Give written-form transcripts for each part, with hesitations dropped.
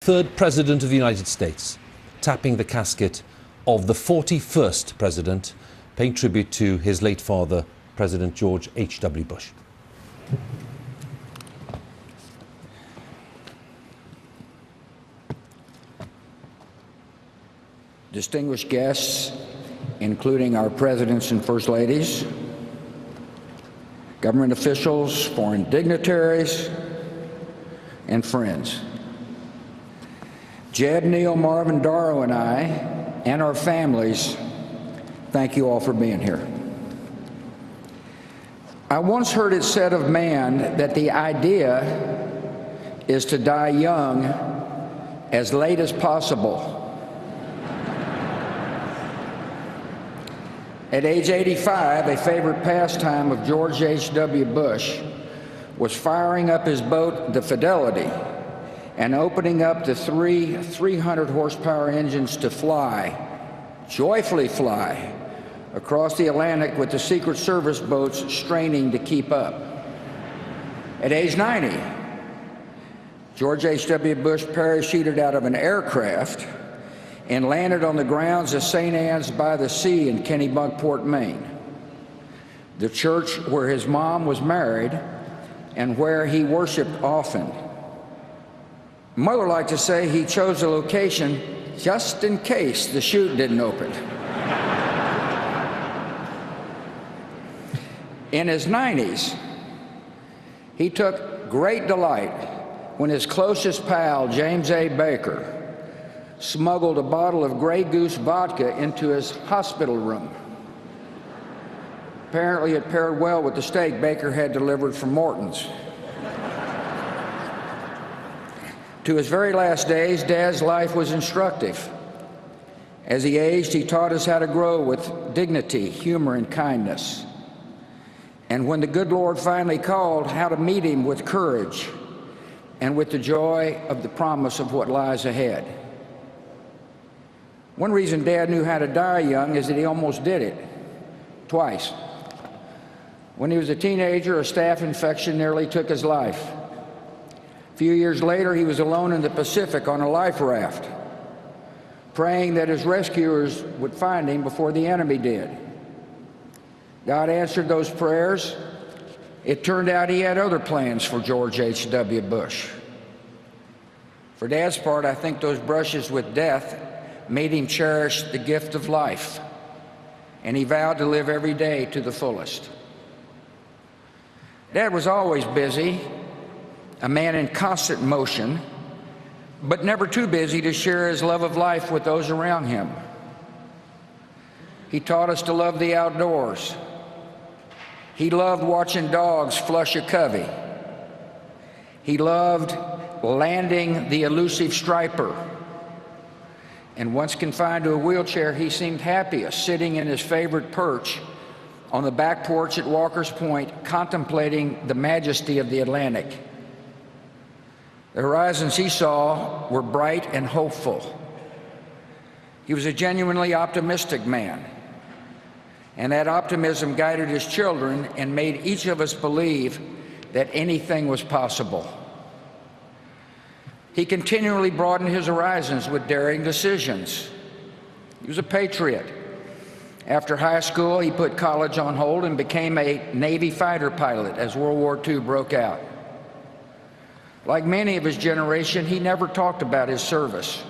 43rd President of the United States, tapping the casket of the 41st President, paying tribute to his late father, President George H.W. Bush. Distinguished guests, including our presidents and first ladies, government officials, foreign dignitaries, and friends. Jeb, Neil, Marvin, Daro, and I, and our families, thank you all for being here. I once heard it said of man that the idea is to die young as late as possible. At age 85, a favorite pastime of George H.W. Bush was firing up his boat, the Fidelity, and opening up the 300 horsepower engines to fly, joyfully fly, across the Atlantic with the Secret Service boats straining to keep up. At age 90, George H.W. Bush parachuted out of an aircraft and landed on the grounds of St. Anne's by the Sea in Kennebunkport, Maine, the church where his mom was married and where he worshiped often. Mother liked to say he chose the location just in case the chute didn't open. In his 90s, he took great delight when his closest pal, James A. Baker, smuggled a bottle of Grey Goose vodka into his hospital room. Apparently it paired well with the steak Baker had delivered from Morton's. To his very last days, Dad's life was instructive. As he aged, he taught us how to grow with dignity, humor, and kindness. And when the good Lord finally called, how to meet him with courage and with the joy of the promise of what lies ahead. One reason Dad knew how to die young is that he almost did it, twice. When he was a teenager, a staph infection nearly took his life. A few years later, he was alone in the Pacific on a life raft, praying that his rescuers would find him before the enemy did. God answered those prayers. It turned out he had other plans for George H.W. Bush. For Dad's part, I think those brushes with death made him cherish the gift of life, and he vowed to live every day to the fullest. Dad was always busy, a man in constant motion, but never too busy to share his love of life with those around him. He taught us to love the outdoors. He loved watching dogs flush a covey. He loved landing the elusive striper. And once confined to a wheelchair, he seemed happiest sitting in his favorite perch on the back porch at Walker's Point, contemplating the majesty of the Atlantic. The horizons he saw were bright and hopeful. He was a genuinely optimistic man, and that optimism guided his children and made each of us believe that anything was possible. He continually broadened his horizons with daring decisions. He was a patriot. After high school, he put college on hold and became a Navy fighter pilot as World War II broke out. Like many of his generation, he never talked about his service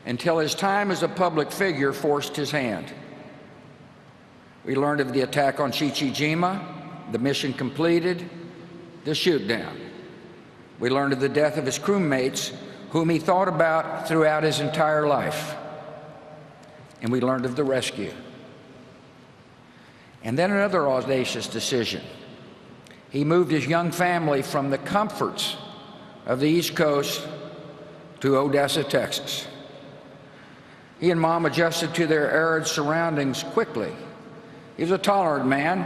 until his time as a public figure forced his hand. We learned of the attack on Chichijima, the mission completed, the shoot down. We learned of the death of his crewmates, whom he thought about throughout his entire life. And we learned of the rescue. And then another audacious decision. He moved his young family from the comforts of the East Coast to Odessa, Texas. He and Mom adjusted to their arid surroundings quickly. He was a tolerant man.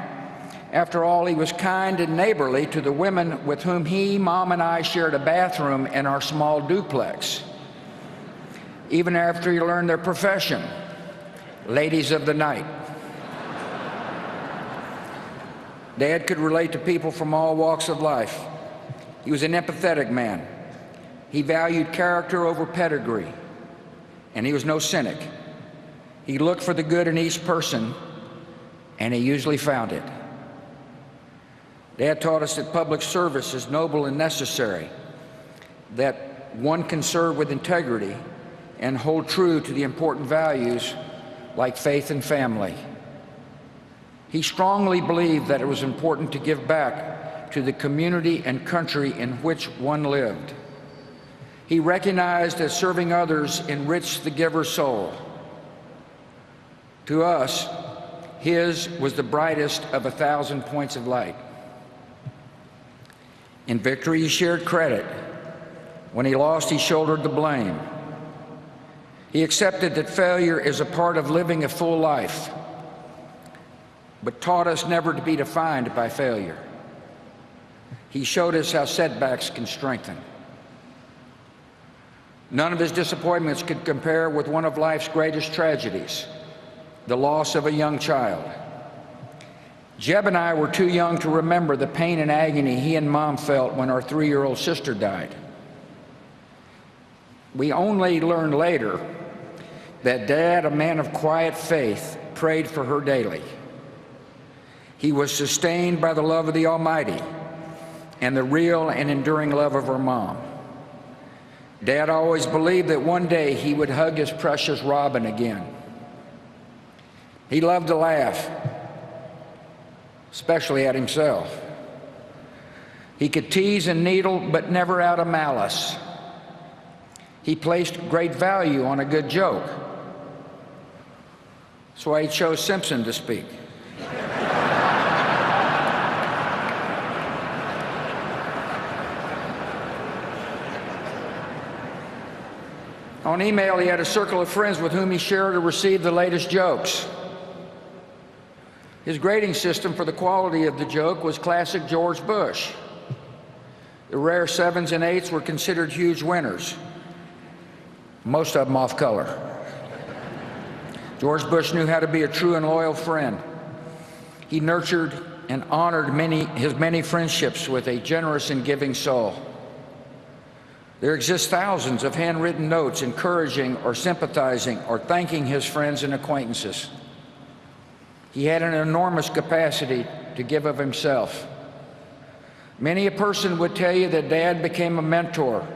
After all, he was kind and neighborly to the women with whom he, Mom, and I shared a bathroom in our small duplex. Even after he learned their profession, ladies of the night. Dad could relate to people from all walks of life. He was an empathetic man, He valued character over pedigree, and he was no cynic. He looked for the good in each person, and he usually found it. Dad taught us that public service is noble and necessary, that one can serve with integrity and hold true to the important values like faith and family. He strongly believed that it was important to give back to the community and country in which one lived. He recognized that serving others enriched the giver's soul. To us, his was the brightest of 1,000 points of light. In victory, he shared credit. When he lost, he shouldered the blame. He accepted that failure is a part of living a full life, but taught us never to be defined by failure. He showed us how setbacks can strengthen. None of his disappointments could compare with one of life's greatest tragedies, the loss of a young child. Jeb and I were too young to remember the pain and agony he and Mom felt when our 3-year-old sister died. We only learned later that Dad, a man of quiet faith, prayed for her daily. He was sustained by the love of the Almighty and the real and enduring love of her mom. Dad always believed that one day he would hug his precious Robin again. He loved to laugh, especially at himself. He could tease and needle, but never out of malice. He placed great value on a good joke. That's why he chose Simpson to speak. On email, he had a circle of friends with whom he shared or received the latest jokes. His grading system for the quality of the joke was classic George Bush. The rare 7s and 8s were considered huge winners, most of them off color. George Bush knew how to be a true and loyal friend. He nurtured and honored his many friendships with a generous and giving soul. There exist thousands of handwritten notes encouraging or sympathizing or thanking his friends and acquaintances. He had an enormous capacity to give of himself. Many a person would tell you that Dad became a mentor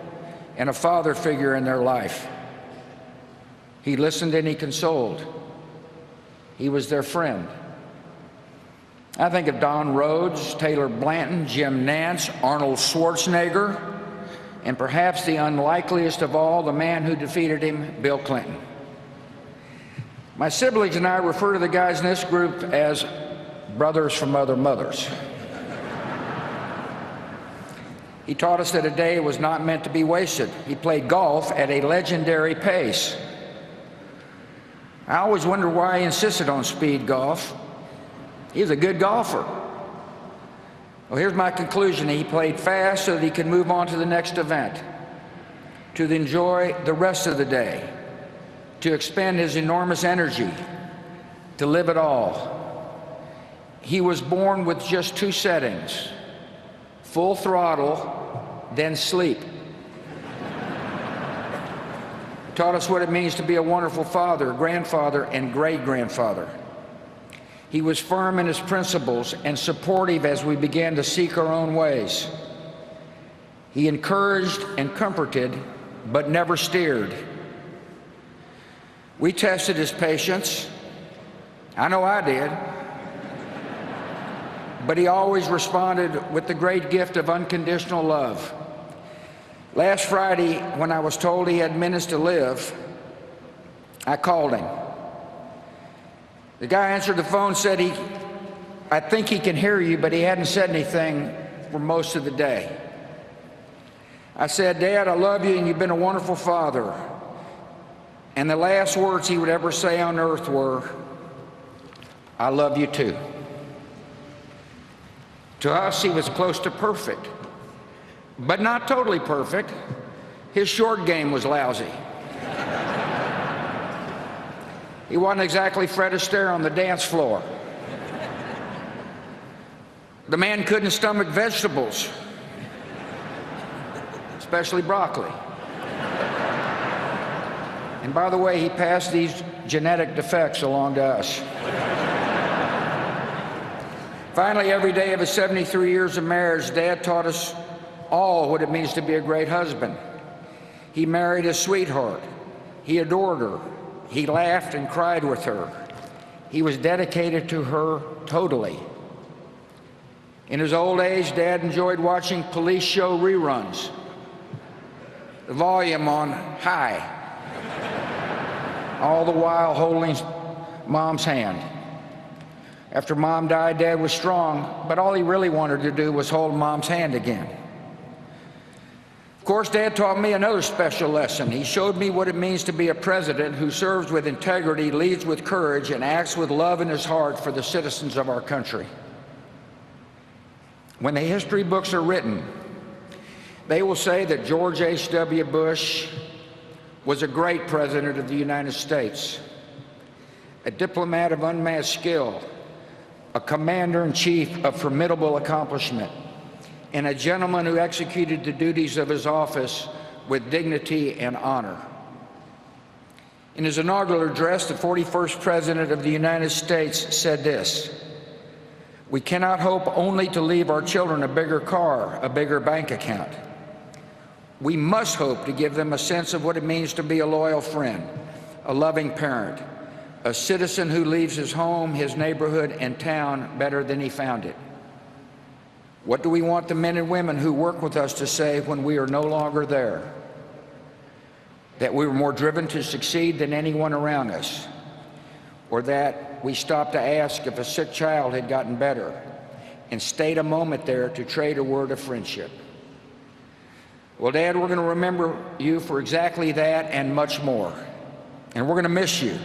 and a father figure in their life. He listened and he consoled. He was their friend. I think of Don Rhodes, Taylor Blanton, Jim Nance, Arnold Schwarzenegger, and perhaps the unlikeliest of all, the man who defeated him, Bill Clinton. My siblings and I refer to the guys in this group as brothers from other mothers. He taught us that a day was not meant to be wasted. He played golf at a legendary pace. I always wondered why he insisted on speed golf. He was a good golfer. Well, here's my conclusion. He played fast so that he could move on to the next event, to enjoy the rest of the day, to expend his enormous energy, to live it all. He was born with just 2 settings: full throttle, then sleep. Taught us what it means to be a wonderful father, grandfather, and great-grandfather. He was firm in his principles and supportive as we began to seek our own ways. He encouraged and comforted, but never steered. We tested his patience. I know I did. But he always responded with the great gift of unconditional love. Last Friday, when I was told he had minutes to live, I called him. The guy answered the phone, said I think he can hear you, but he hadn't said anything for most of the day. I said, Dad, I love you and you've been a wonderful father. And the last words he would ever say on earth were, I love you too. To us, he was close to perfect, but not totally perfect. His short game was lousy. He wasn't exactly Fred Astaire on the dance floor. The man couldn't stomach vegetables. His especially broccoli. And by the way, he passed these genetic defects along to us. Finally, every day of his 73 years of marriage, Dad taught us all what it means to be a great husband. He married his sweetheart. He adored her. He laughed and cried with her. He was dedicated to her totally. In his old age, Dad enjoyed watching police show reruns, the volume on high, all the while holding Mom's hand. After Mom died, Dad was strong, but all he really wanted to do was hold Mom's hand again. Of course, Dad taught me another special lesson. He showed me what it means to be a president who serves with integrity, leads with courage, and acts with love in his heart for the citizens of our country. When the history books are written, they will say that George H.W. Bush was a great president of the United States, a diplomat of unmatched skill, a commander-in-chief of formidable accomplishment, and a gentleman who executed the duties of his office with dignity and honor. In his inaugural address, the 41st President of the United States said this: "We cannot hope only to leave our children a bigger car, a bigger bank account. We must hope to give them a sense of what it means to be a loyal friend, a loving parent, a citizen who leaves his home, his neighborhood, and town better than he found it. What do we want the men and women who work with us to say when we are no longer there? That we were more driven to succeed than anyone around us, or that we stopped to ask if a sick child had gotten better and stayed a moment there to trade a word of friendship?" Well, Dad, we're going to remember you for exactly that and much more. And we're going to miss you.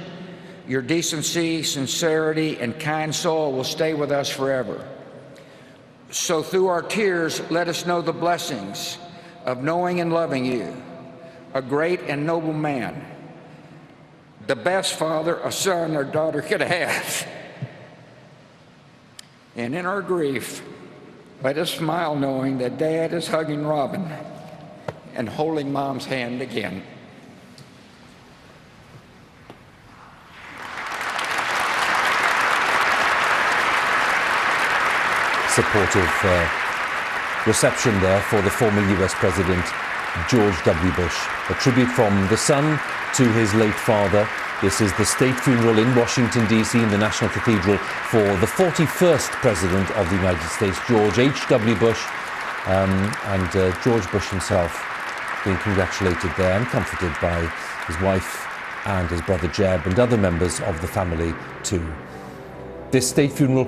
Your decency, sincerity, and kind soul will stay with us forever. So through our tears, let us know the blessings of knowing and loving you, a great and noble man, the best father a son or daughter could have. And in our grief, let us smile knowing that Dad is hugging Robin and holding Mom's hand again. Supportive reception there for the former US President George W. Bush. A tribute from the son to his late father. This is the state funeral in Washington, D.C. in the National Cathedral for the 41st President of the United States, George H.W. Bush, and George Bush himself being congratulated there and comforted by his wife and his brother Jeb and other members of the family too. This state funeral